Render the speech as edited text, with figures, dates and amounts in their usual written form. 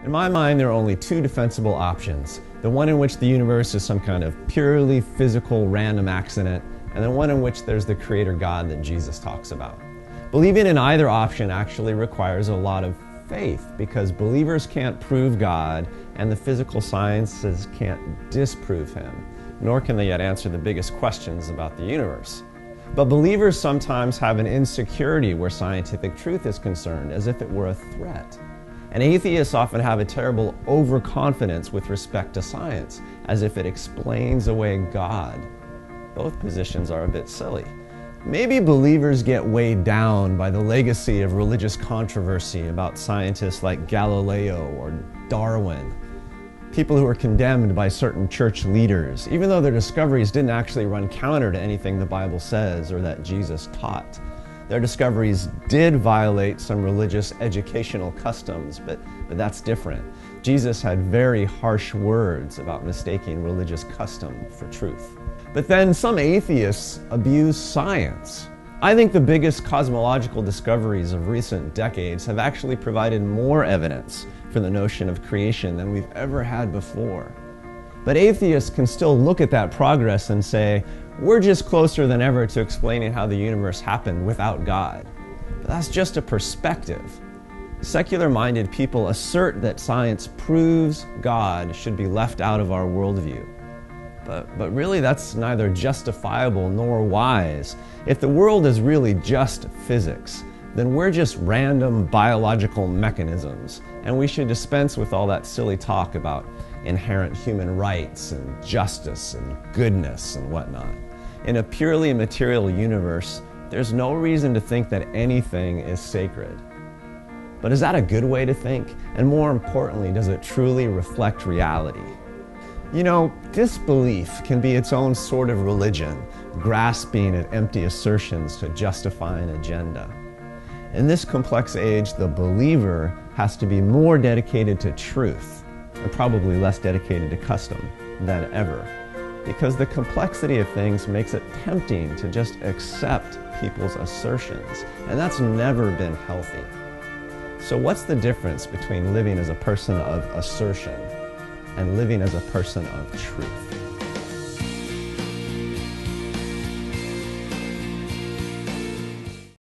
In my mind, there are only two defensible options. The one in which the universe is some kind of purely physical random accident, and the one in which there's the creator God that Jesus talks about. Believing in either option actually requires a lot of faith, because believers can't prove God and the physical sciences can't disprove him, nor can they yet answer the biggest questions about the universe. But believers sometimes have an insecurity where scientific truth is concerned, as if it were a threat. And atheists often have a terrible overconfidence with respect to science, as if it explains away God. Both positions are a bit silly. Maybe believers get weighed down by the legacy of religious controversy about scientists like Galileo or Darwin, people who were condemned by certain church leaders, even though their discoveries didn't actually run counter to anything the Bible says or that Jesus taught. Their discoveries did violate some religious educational customs, but that's different. Jesus had very harsh words about mistaking religious custom for truth. But then some atheists abuse science. I think the biggest cosmological discoveries of recent decades have actually provided more evidence for the notion of creation than we've ever had before. But atheists can still look at that progress and say, we're just closer than ever to explaining how the universe happened without God. But that's just a perspective. Secular-minded people assert that science proves God should be left out of our worldview. But really that's neither justifiable nor wise. If the world is really just physics, then we're just random biological mechanisms, and we should dispense with all that silly talk about inherent human rights and justice and goodness and whatnot. In a purely material universe, there's no reason to think that anything is sacred. But is that a good way to think? And more importantly, does it truly reflect reality? You know, disbelief can be its own sort of religion, grasping at empty assertions to justify an agenda. In this complex age, the believer has to be more dedicated to truth, and probably less dedicated to custom than ever, because the complexity of things makes it tempting to just accept people's assertions, and that's never been healthy. So what's the difference between living as a person of assertion and living as a person of truth?